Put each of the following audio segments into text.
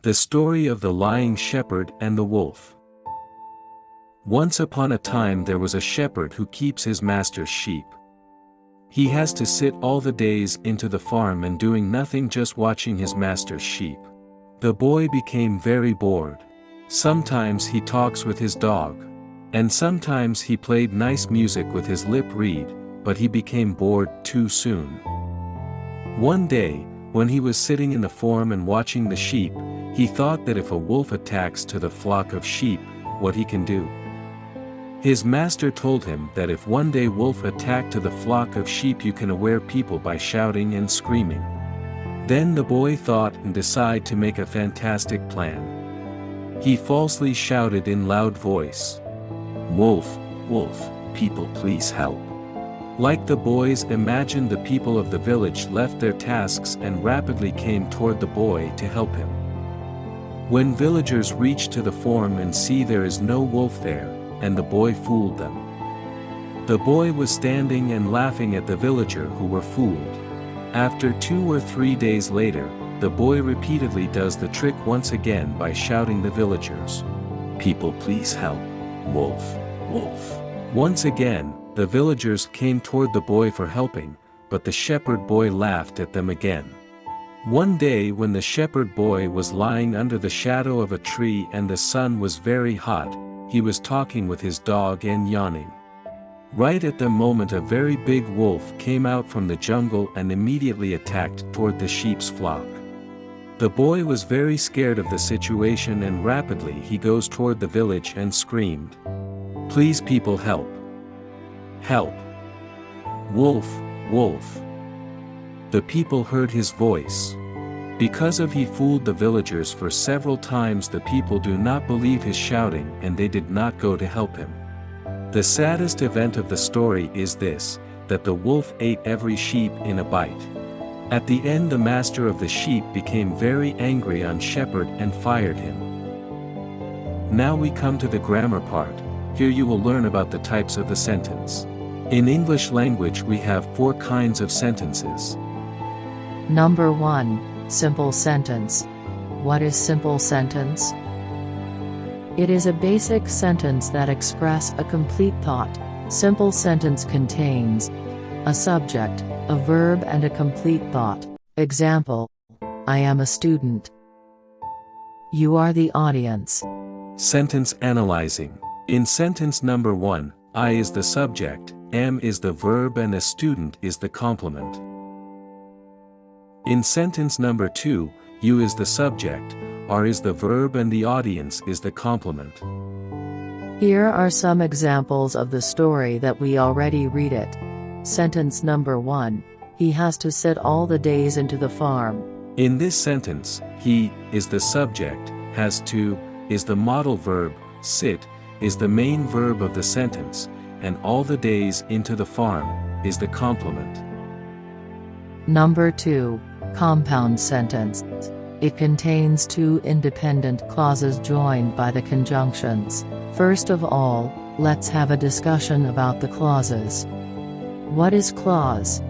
The story of the lying shepherd and the wolf. Once upon a time there was a shepherd who keeps his master's sheep. He has to sit all the days into the farm and doing nothing, just watching his master's sheep. The boy became very bored. Sometimes he talks with his dog. And sometimes he played nice music with his lip reed, but he became bored too soon. One day, when he was sitting in the farm and watching the sheep, he thought that if a wolf attacks to the flock of sheep, what he can do. His master told him that if one day wolf attacked to the flock of sheep, you can aware people by shouting and screaming. Then the boy thought and decided to make a fantastic plan. He falsely shouted in loud voice, "Wolf, wolf, people please help." Like the boys imagined, the people of the village left their tasks and rapidly came toward the boy to help him. When villagers reach to the farm and see there is no wolf there, and the boy fooled them. The boy was standing and laughing at the villager who were fooled. After 2 or 3 days later, the boy repeatedly does the trick once again by shouting the villagers, "People please help, wolf, wolf." Once again, the villagers came toward the boy for helping, but the shepherd boy laughed at them again. One day when the shepherd boy was lying under the shadow of a tree and the sun was very hot, he was talking with his dog and yawning. Right at the moment a very big wolf came out from the jungle and immediately attacked toward the sheep's flock. The boy was very scared of the situation and rapidly he goes toward the village and screamed, "Please people help! Help! Wolf, wolf!" The people heard his voice. Because of he fooled the villagers for several times, the people do not believe his shouting and they did not go to help him. The saddest event of the story is this, that the wolf ate every sheep in a bite. At the end the master of the sheep became very angry on shepherd and fired him. Now we come to the grammar part. Here you will learn about the types of the sentence. In English language we have 4 kinds of sentences. Number 1. Simple sentence. What is simple sentence? It is a basic sentence that expresses a complete thought. Simple sentence contains a subject, a verb and a complete thought. Example: I am a student. You are the audience. Sentence analyzing. In sentence number 1, I is the subject, am is the verb and a student is the complement. In sentence number 2, you is the subject, are is the verb and the audience is the complement. Here are some examples of the story that we already read it. Sentence number 1, he has to sit all the days into the farm. In this sentence, he is the subject, has to is the modal verb, sit is the main verb of the sentence, and all the days into the farm is the complement. Number 2, compound sentence. It contains 2 independent clauses joined by the conjunctions. First of all, let's have a discussion about the clauses. What is clause?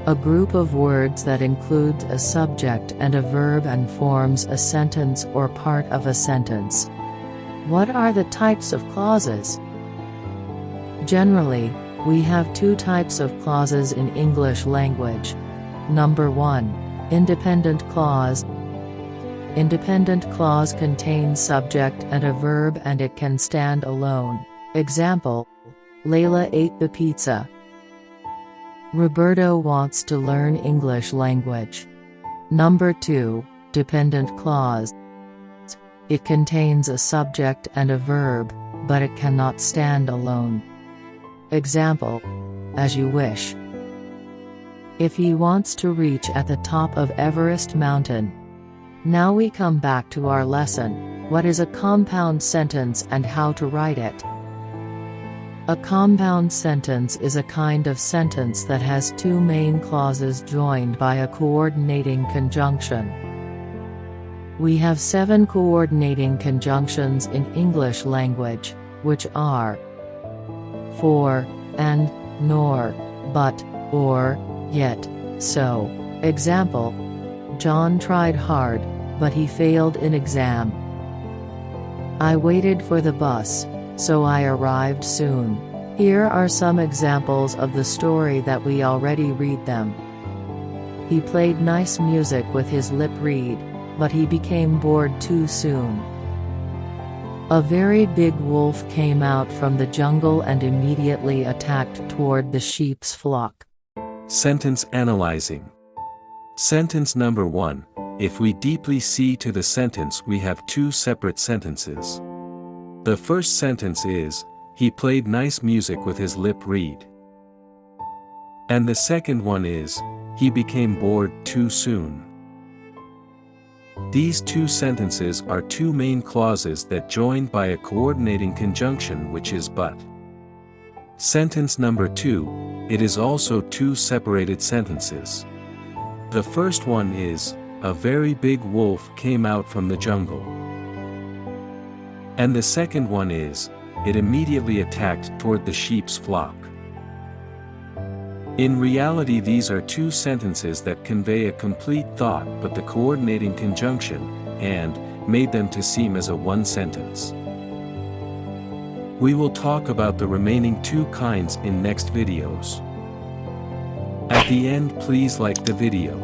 A group of words that includes a subject and a verb and forms a sentence or part of a sentence. What are the types of clauses? Generally, we have 2 types of clauses in English language. Number 1, independent clause. Independent clause contains subject and a verb and it can stand alone. Example: Layla ate the pizza. Roberto wants to learn English language. Number 2, dependent clause. It contains a subject and a verb, but it cannot stand alone. Example: as you wish. If he wants to reach at the top of Everest Mountain. Now we come back to our lesson. What is a compound sentence and how to write it? A compound sentence is a kind of sentence that has 2 main clauses joined by a coordinating conjunction. We have 7 coordinating conjunctions in English language, which are for, and, nor, but, or, yet, so. Example: John tried hard, but he failed in exam. I waited for the bus, so I arrived soon. Here are some examples of the story that we already read them. He played nice music with his lip reed, but he became bored too soon. A very big wolf came out from the jungle and immediately attacked toward the sheep's flock. Sentence analyzing. Sentence number 1. If we deeply see to the sentence, we have two separate sentences. The first sentence is, he played nice music with his lip reed. And the second one is, he became bored too soon. These two sentences are two main clauses that joined by a coordinating conjunction, which is but. Sentence number 2, it is also two separated sentences. The first one is, a very big wolf came out from the jungle. And the second one is, it immediately attacked toward the sheep's flock. In reality, these are two sentences that convey a complete thought, but the coordinating conjunction and made them to seem as a one sentence. We will talk about the remaining two kinds in next videos. At the end, please like the video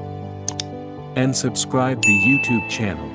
and subscribe the YouTube channel.